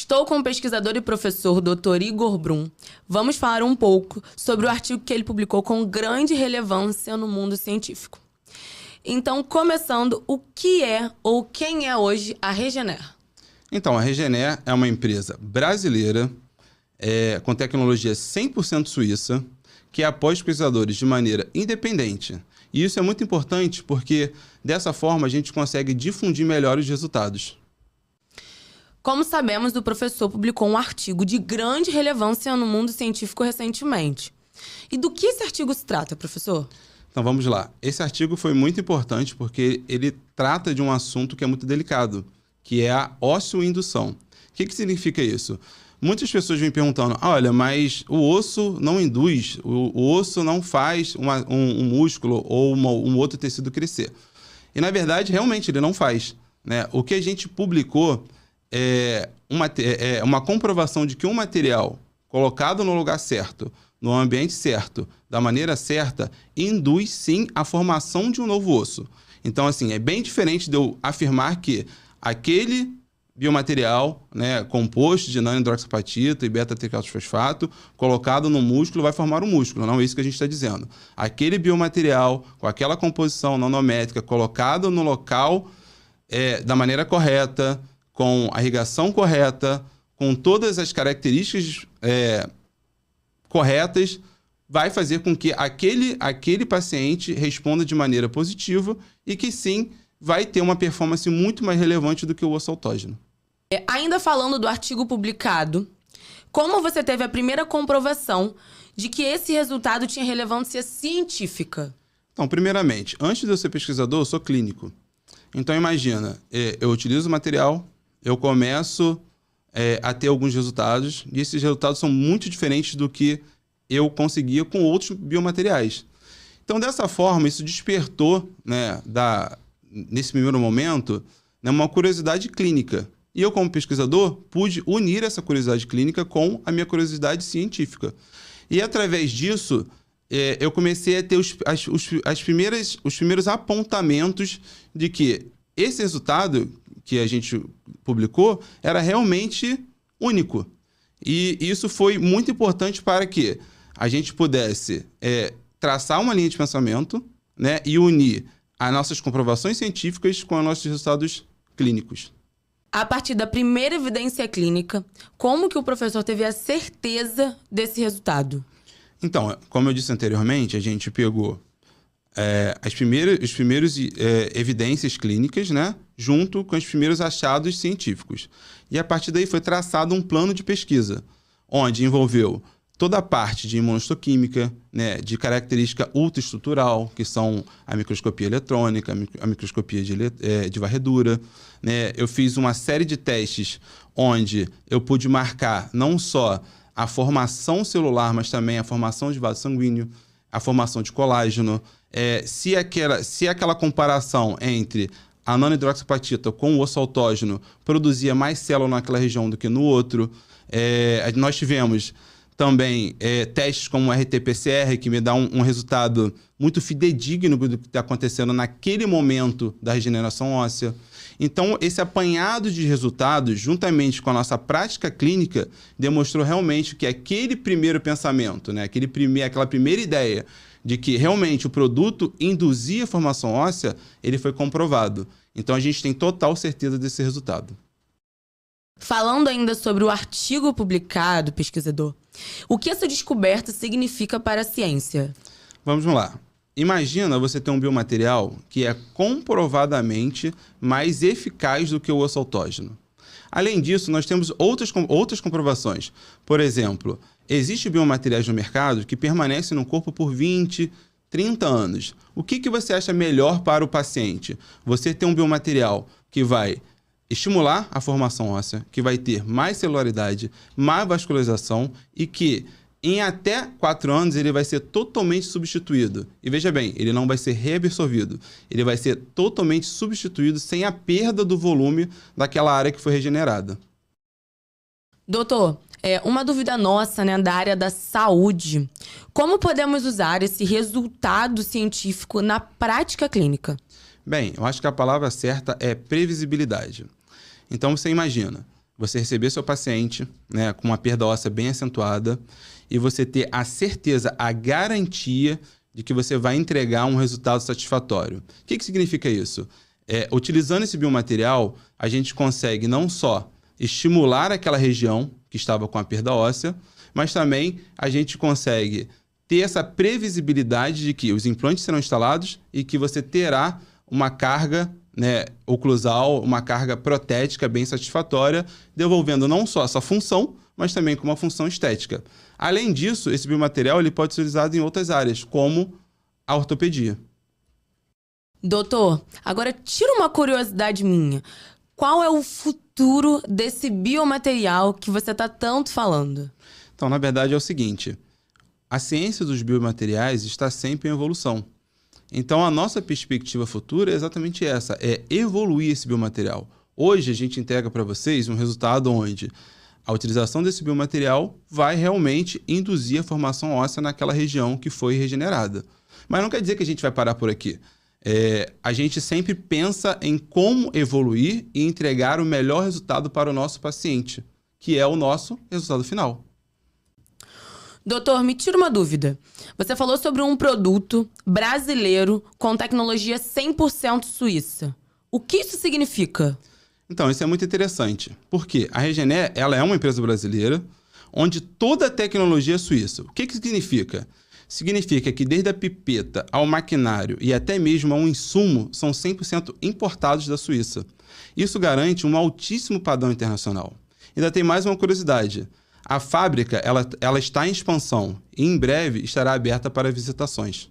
Estou com o pesquisador e professor Dr. Igor Brum. Vamos falar um pouco sobre o artigo que ele publicou com grande relevância no mundo científico. Então, começando, o que é ou quem é hoje a Regener? Então, a Regener é uma empresa brasileira com tecnologia 100% suíça, que apoia os pesquisadores de maneira independente. E isso é muito importante porque, dessa forma, a gente consegue difundir melhor os resultados. Como sabemos, o professor publicou um artigo de grande relevância no mundo científico recentemente. E do que esse artigo se trata, professor? Então, vamos lá. Esse artigo foi muito importante porque ele trata de um assunto que é muito delicado, que é a osso-indução. O que significa isso? Muitas pessoas vêm perguntando, olha, mas o osso não induz, o osso não faz um músculo ou um outro tecido crescer. E, na verdade, realmente ele não faz, né? O que a gente publicou é uma comprovação de que um material colocado no lugar certo, no ambiente certo, da maneira certa, induz sim a formação de um novo osso. Então, assim, é bem diferente de eu afirmar que aquele biomaterial, né, composto de nanodroxapatita e beta-triacylfosfato, colocado no músculo, vai formar um músculo. Não é isso que a gente está dizendo. Aquele biomaterial, com aquela composição nanométrica, colocado no local da maneira correta, com a irrigação correta, com todas as características corretas, vai fazer com que aquele paciente responda de maneira positiva e que sim, vai ter uma performance muito mais relevante do que o osso autógeno. Ainda falando do artigo publicado, como você teve a primeira comprovação de que esse resultado tinha relevância científica? Então, primeiramente, antes de eu ser pesquisador, eu sou clínico. Então, imagina, eu utilizo o material, eu começo a ter alguns resultados, e esses resultados são muito diferentes do que eu conseguia com outros biomateriais. Então, dessa forma, isso despertou, né, nesse primeiro momento, né, uma curiosidade clínica. E eu, como pesquisador, pude unir essa curiosidade clínica com a minha curiosidade científica. E, através disso, eu comecei a ter os primeiros apontamentos de que esse resultado que a gente publicou era realmente único. E isso foi muito importante para que a gente pudesse traçar uma linha de pensamento, né, e unir as nossas comprovações científicas com os nossos resultados clínicos. A partir da primeira evidência clínica, como que o professor teve a certeza desse resultado? Então, como eu disse anteriormente, a gente pegou as primeiras evidências clínicas, né, junto com os primeiros achados científicos. E a partir daí foi traçado um plano de pesquisa, onde envolveu toda a parte de imunohistoquímica, né, de característica ultraestrutural, que são a microscopia eletrônica, a microscopia de varredura, né? Eu fiz uma série de testes onde eu pude marcar não só a formação celular, mas também a formação de vaso sanguíneo, a formação de colágeno, se aquela comparação entre a nanodroxapatita com o osso autógeno produzia mais célula naquela região do que no outro. Nós tivemos também testes como o RT-PCR, que me dá um resultado muito fidedigno do que está acontecendo naquele momento da regeneração óssea. Então, esse apanhado de resultados, juntamente com a nossa prática clínica, demonstrou realmente que aquele primeiro pensamento, né, aquela primeira ideia de que realmente o produto induzia a formação óssea, ele foi comprovado. Então, a gente tem total certeza desse resultado. Falando ainda sobre o artigo publicado, pesquisador, o que essa descoberta significa para a ciência? Vamos lá. Imagina você ter um biomaterial que é comprovadamente mais eficaz do que o osso autógeno. Além disso, nós temos outras comprovações. Por exemplo, existem biomateriais no mercado que permanecem no corpo por 20, 30 anos. O que você acha melhor para o paciente? Você ter um biomaterial que vai estimular a formação óssea, que vai ter mais celularidade, mais vascularização e que em até 4 anos ele vai ser totalmente substituído. E veja bem, ele não vai ser reabsorvido. Ele vai ser totalmente substituído sem a perda do volume daquela área que foi regenerada. Doutor, uma dúvida nossa, né, da área da saúde. Como podemos usar esse resultado científico na prática clínica? Bem, eu acho que a palavra certa é previsibilidade. Então você imagina, você receber seu paciente, né, com uma perda óssea bem acentuada e você ter a certeza, a garantia de que você vai entregar um resultado satisfatório. O que significa isso? Utilizando esse biomaterial, a gente consegue não só estimular aquela região que estava com a perda óssea, mas também a gente consegue ter essa previsibilidade de que os implantes serão instalados e que você terá uma carga, né, oclusal, uma carga protética bem satisfatória, devolvendo não só essa função, mas também com uma função estética. Além disso, esse biomaterial ele pode ser usado em outras áreas, como a ortopedia. Doutor, agora tira uma curiosidade minha. Qual é o futuro desse biomaterial que você está tanto falando? Então, na verdade, é o seguinte: a ciência dos biomateriais está sempre em evolução. Então, a nossa perspectiva futura é exatamente essa, é evoluir esse biomaterial. Hoje, a gente entrega para vocês um resultado onde a utilização desse biomaterial vai realmente induzir a formação óssea naquela região que foi regenerada. Mas não quer dizer que a gente vai parar por aqui. A gente sempre pensa em como evoluir e entregar o melhor resultado para o nosso paciente, que é o nosso resultado final. Doutor, me tira uma dúvida. Você falou sobre um produto brasileiro com tecnologia 100% suíça. O que isso significa? Então, isso é muito interessante, porque a Regener, ela é uma empresa brasileira, onde toda a tecnologia é suíça. O que significa? Significa que desde a pipeta ao maquinário e até mesmo a um insumo são 100% importados da Suíça. Isso garante um altíssimo padrão internacional. Ainda tem mais uma curiosidade. A fábrica ela está em expansão e em breve estará aberta para visitações.